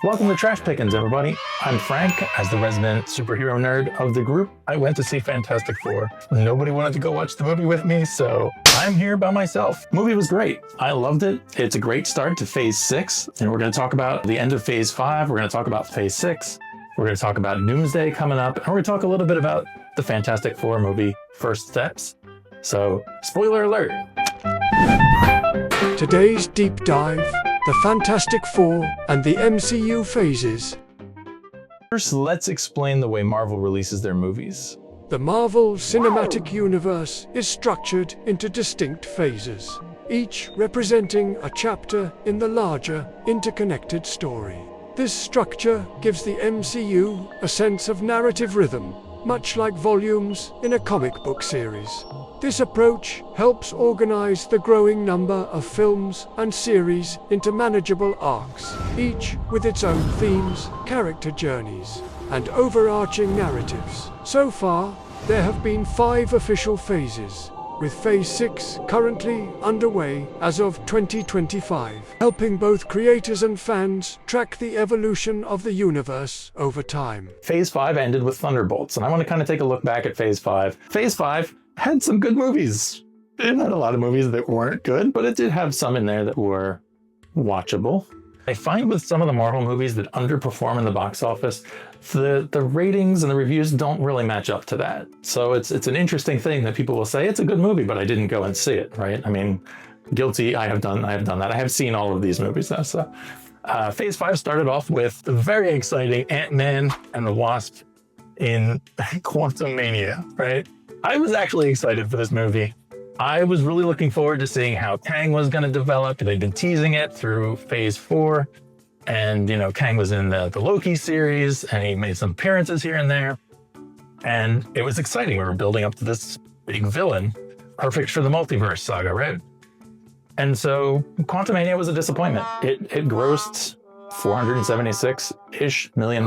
Welcome to Trash Pickins, everybody. I'm Frank. As the resident superhero nerd of the group, I went to see Fantastic Four. Nobody wanted to go watch the movie with me, so I'm here by myself. Movie was great. I loved it. It's a great start to Phase 6, and we're going to talk about the end of Phase 5. We're going to talk about Phase 6. We're going to talk about Doomsday coming up, and we're going to talk a little bit about the Fantastic Four movie, First Steps. So, spoiler alert. Today's deep dive, the Fantastic Four and the MCU phases. First, let's explain the way Marvel releases their movies. The Marvel Cinematic Universe is structured into distinct phases, each representing a chapter in the larger, interconnected story. This structure gives the MCU a sense of narrative rhythm, much like volumes in a comic book series. This approach helps organize the growing number of films and series into manageable arcs, each with its own themes, character journeys, and overarching narratives. So far, there have been 5 official phases, with Phase 6 currently underway as of 2025, helping both creators and fans track the evolution of the universe over time. Phase 5 ended with Thunderbolts, and I want to kind of take a look back at Phase 5. Phase 5 had some good movies. It had a lot of movies that weren't good, but it did have some in there that were watchable. I find with some of the Marvel movies that underperform in the box office, the ratings and the reviews don't really match up to that. So it's an interesting thing that people will say, it's a good movie, but I didn't go and see it, right? I mean, guilty, I have done that. I have seen all of these movies now. So Phase 5 started off with the very exciting Ant-Man and the Wasp in Quantumania, right? I was actually excited for this movie. I was really looking forward to seeing how Kang was going to develop. They've been teasing it through Phase 4. And, Kang was in the Loki series, and he made some appearances here and there. And it was exciting. We were building up to this big villain, perfect for the multiverse saga, right? And so Quantumania was a disappointment. It grossed $476-ish million.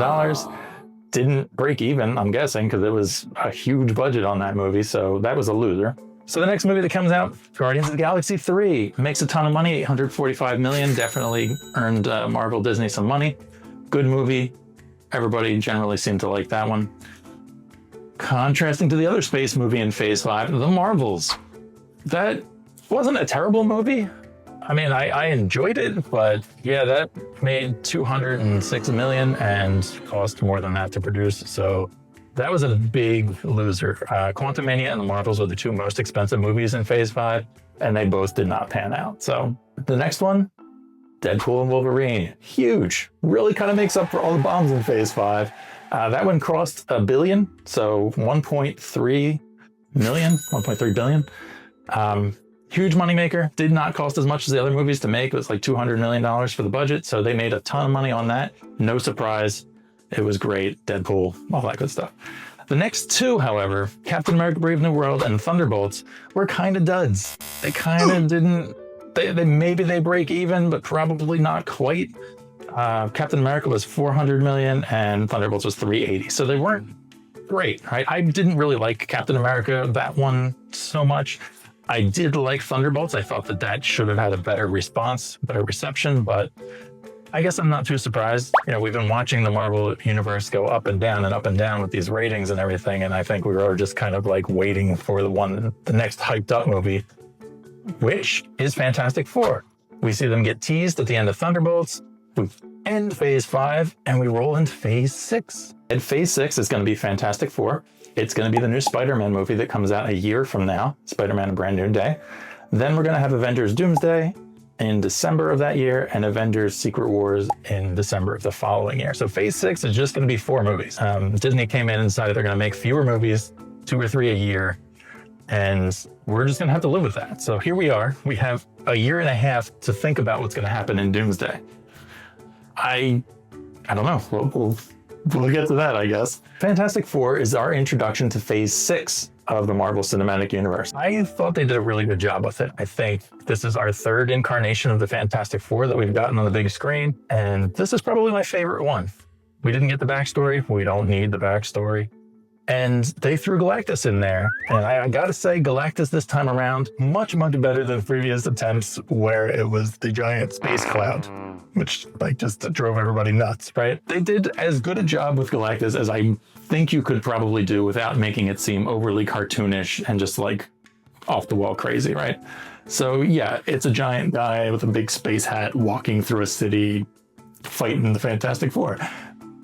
Didn't break even, I'm guessing, because it was a huge budget on that movie, so that was a loser. So the next movie that comes out, Guardians of the Galaxy 3, makes a ton of money, $845 million, definitely earned Marvel Disney some money. Good movie. Everybody generally seemed to like that one. Contrasting to the other space movie in Phase 5, The Marvels. That wasn't a terrible movie. I mean, I enjoyed it, but yeah, that made $206 million and cost more than that to produce. So that was a big loser. Quantumania and The Marvels are the 2 most expensive movies in Phase 5, and they both did not pan out. So the next one, Deadpool and Wolverine, huge. Really kind of makes up for all the bombs in Phase 5. That one crossed $1 billion, so 1.3 billion. Huge moneymaker, did not cost as much as the other movies to make. It was like $200 million for the budget, so they made a ton of money on that. No surprise, it was great. Deadpool, all that good stuff. The next 2, however, Captain America Brave New World and Thunderbolts, were kind of duds. They kind of didn't, maybe they break even, but probably not quite. Captain America was $400 million and Thunderbolts was $380. So they weren't great, right? I didn't really like Captain America, that one, so much. I did like Thunderbolts. I thought that should have had a better response, better reception, but I guess I'm not too surprised. We've been watching the Marvel Universe go up and down with these ratings and everything, and I think we were just kind of like waiting for the next hyped up movie, which is Fantastic Four. We see them get teased at the end of Thunderbolts. We end Phase 5, and we roll into Phase 6. And Phase 6 is going to be Fantastic Four. It's going to be the new Spider-Man movie that comes out a year from now, Spider-Man: A Brand New Day. Then we're going to have Avengers Doomsday in December of that year, and Avengers Secret Wars in December of the following year. So Phase 6 is just going to be 4 movies. Disney came in and decided they're going to make fewer movies, 2 or 3 a year, and we're just going to have to live with that. So here we are. We have a year and a half to think about what's going to happen in Doomsday. I don't know. We'll get to that, I guess. Fantastic Four is our introduction to Phase 6 of the Marvel Cinematic Universe. I thought they did a really good job with it. I think this is our 3rd incarnation of the Fantastic Four that we've gotten on the big screen, and this is probably my favorite one. We didn't get the backstory. We don't need the backstory. And they threw Galactus in there. And I gotta say, Galactus this time around, much, much better than previous attempts where it was the giant space cloud, which like just drove everybody nuts, right? They did as good a job with Galactus as I think you could probably do without making it seem overly cartoonish and just like off the wall crazy, right? So yeah, it's a giant guy with a big space hat walking through a city fighting the Fantastic Four.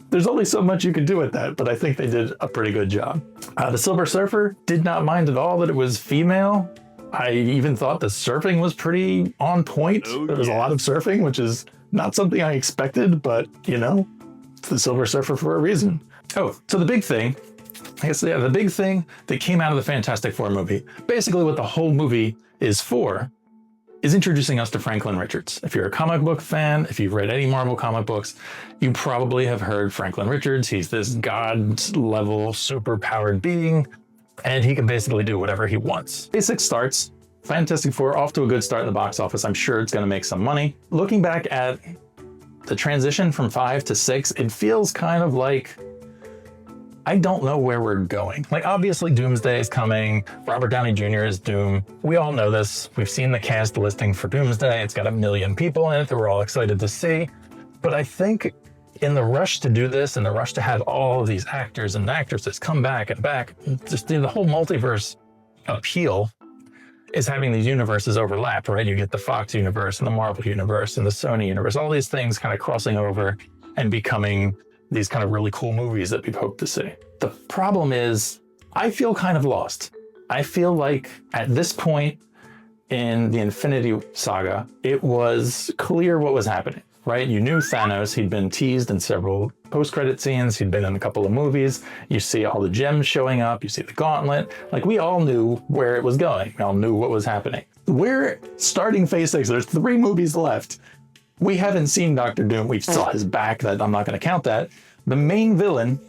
There's only so much you can do with that, but I think they did a pretty good job. The Silver Surfer did not mind at all that it was female. I even thought the surfing was pretty on point. There was a lot of surfing, which is not something I expected, but you know, it's the Silver Surfer for a reason. Oh, so the big thing, I guess, yeah, the big thing that came out of the Fantastic Four movie, basically what the whole movie is for, is introducing us to Franklin Richards. If you're a comic book fan, if you've read any Marvel comic books, you probably have heard Franklin Richards. He's this god-level, super-powered being, and he can basically do whatever he wants. Basic starts, Fantastic Four off to a good start in the box office. I'm sure it's going to make some money. Looking back at the transition from 5 to 6, it feels kind of like I don't know where we're going. Like, obviously Doomsday is coming. Robert Downey Jr. is Doom. We all know this. We've seen the cast listing for Doomsday. It's got 1 million people in it that we're all excited to see. But I think in the rush to do this, in the rush to have all of these actors and actresses come back and back, just the whole multiverse appeal is having these universes overlap, right? You get the Fox universe and the Marvel universe and the Sony universe, all these things kind of crossing over and becoming these kind of really cool movies that we hope to see. The problem is, I feel kind of lost. I feel like at this point in the Infinity Saga, it was clear what was happening, right? You knew Thanos, he'd been teased in several post-credit scenes, he'd been in a couple of movies, you see all the gems showing up, you see the gauntlet, like we all knew where it was going, we all knew what was happening. We're starting phase 6, there's 3 movies left. We haven't seen Doctor Doom. We saw his back, that I'm not going to count that. The main villain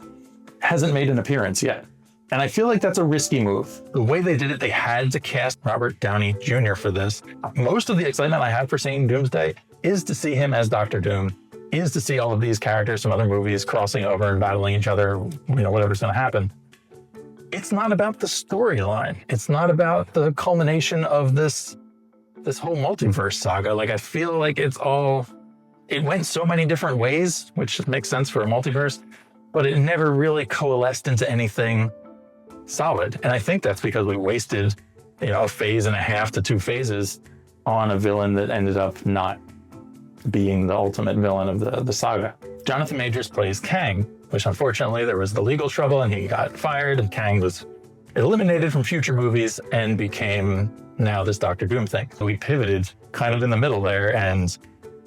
hasn't made an appearance yet. And I feel like that's a risky move. The way they did it, they had to cast Robert Downey Jr. for this. Most of the excitement I have for seeing Doomsday is to see him as Doctor Doom, is to see all of these characters from other movies crossing over and battling each other, you know, whatever's going to happen. It's not about the storyline. It's not about the culmination of this whole multiverse saga. Like, I feel like it went so many different ways, which makes sense for a multiverse, but it never really coalesced into anything solid. And I think that's because we wasted, you know, 1.5 phases to 2 phases on a villain that ended up not being the ultimate villain of the saga. Jonathan Majors plays Kang, which unfortunately there was the legal trouble and he got fired, and Kang was eliminated from future movies and became now this Doctor Doom thing. So we pivoted kind of in the middle there and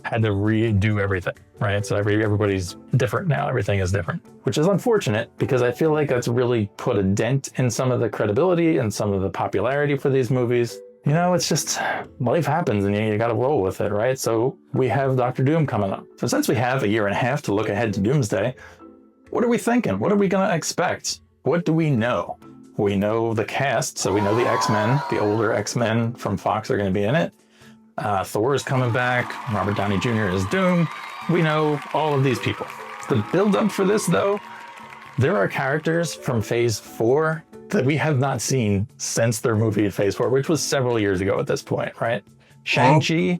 had to redo everything, right? So everybody's different now. Everything is different, which is unfortunate because I feel like that's really put a dent in some of the credibility and some of the popularity for these movies. You know, it's just, life happens and you got to roll with it, right? So we have Doctor Doom coming up. So since we have 1.5 years to look ahead to Doomsday, what are we thinking? What are we going to expect? What do we know? We know the cast, so we know the X-Men, the older X-Men from Fox are going to be in it. Thor is coming back. Robert Downey Jr. is Doom. We know all of these people. The build-up for this, though, there are characters from Phase 4 that we have not seen since their movie in Phase 4, which was several years ago at this point, right? Shang-Chi,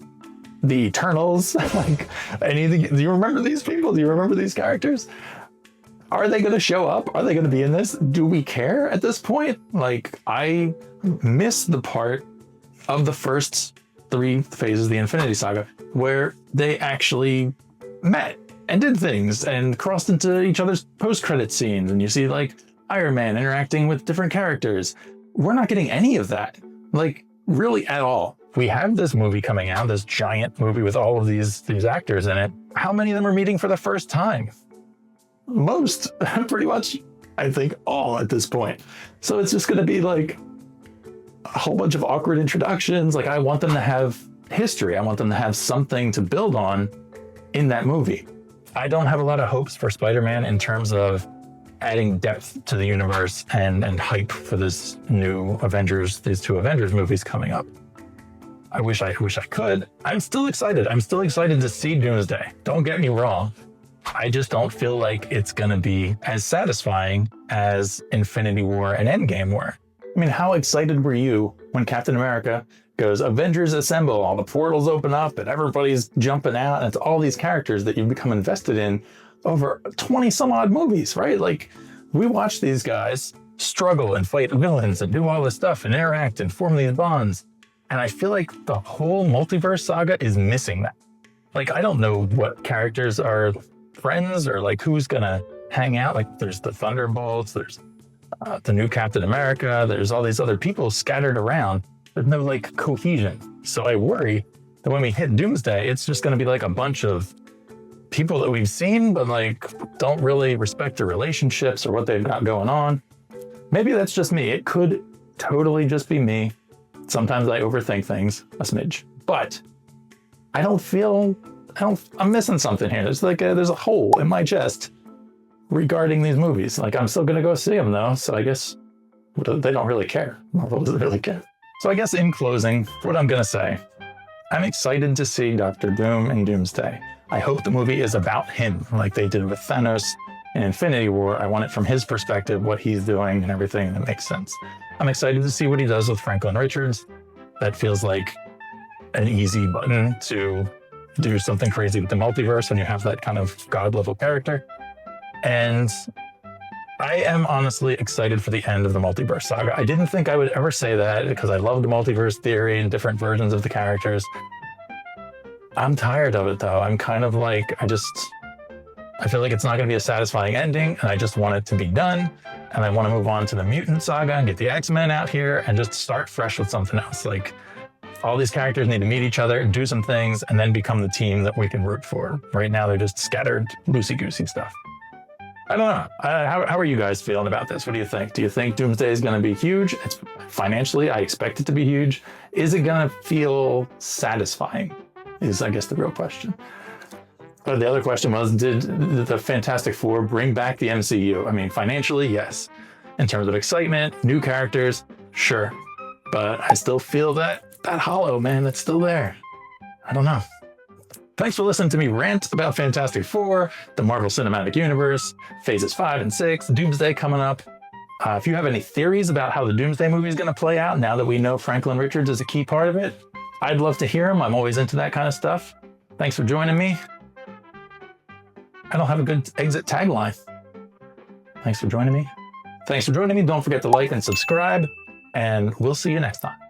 the Eternals, like anything. Do you remember these people? Do you remember these characters? Are they going to show up? Are they going to be in this? Do we care at this point? Like, I miss the part of the first 3 phases of the Infinity Saga where they actually met and did things and crossed into each other's post-credit scenes. And you see like Iron Man interacting with different characters. We're not getting any of that, like really at all. We have this movie coming out, this giant movie with all of these actors in it. How many of them are meeting for the first time? Most, pretty much, I think all at this point. So it's just going to be like a whole bunch of awkward introductions. Like, I want them to have history. I want them to have something to build on in that movie. I don't have a lot of hopes for Spider-Man in terms of adding depth to the universe and hype for this new Avengers, these 2 Avengers movies coming up. I wish I could. I'm still excited. I'm still excited to see Doomsday. Don't get me wrong. I just don't feel like it's going to be as satisfying as Infinity War and Endgame were. I mean, how excited were you when Captain America goes, Avengers Assemble, all the portals open up and everybody's jumping out, and it's all these characters that you've become invested in over 20 some odd movies, right? Like, we watch these guys struggle and fight villains and do all this stuff and interact and form these bonds. And I feel like the whole multiverse saga is missing that. Like, I don't know what characters are friends or like who's gonna hang out. Like, there's the Thunderbolts, there's the new Captain America, there's all these other people scattered around. There's no like cohesion. So I worry that when we hit Doomsday, it's just gonna be like a bunch of people that we've seen, but like don't really respect their relationships or what they've got going on. Maybe that's just me. It could totally just be me. Sometimes I overthink things a smidge, but I'm missing something here. There's there's a hole in my chest regarding these movies. Like, I'm still gonna go see them though. So I guess they don't really care. Marvel doesn't really care. So I guess in closing, what I'm gonna say, I'm excited to see Dr. Doom and Doomsday. I hope the movie is about him, like they did with Thanos in Infinity War. I want it from his perspective, what he's doing and everything that makes sense. I'm excited to see what he does with Franklin Richards. That feels like an easy button to do something crazy with the multiverse when you have that kind of god level character. And I am honestly excited for the end of the multiverse saga. I didn't think I would ever say that because I love the multiverse theory and different versions of the characters. I'm tired of it though. I'm kind of like, I feel like it's not going to be a satisfying ending, and I just want it to be done. And I want to move on to the mutant saga and get the X-Men out here and just start fresh with something else. Like, all these characters need to meet each other, do some things, and then become the team that we can root for. Right now, they're just scattered, loosey-goosey stuff. I don't know. How are you guys feeling about this? What do you think? Do you think Doomsday is going to be huge? Financially, I expect it to be huge. Is it going to feel satisfying? Is, I guess, the real question. But the other question was, did the Fantastic Four bring back the MCU? I mean, financially, yes. In terms of excitement, new characters, sure. But I still feel that hollow, man, that's still there. I don't know. Thanks for listening to me rant about Fantastic Four, the Marvel Cinematic Universe, Phases 5 and 6, Doomsday coming up. If you have any theories about how the Doomsday movie is going to play out now that we know Franklin Richards is a key part of it, I'd love to hear them. I'm always into that kind of stuff. Thanks for joining me. I don't have a good exit tagline. Thanks for joining me. Don't forget to like and subscribe, and we'll see you next time.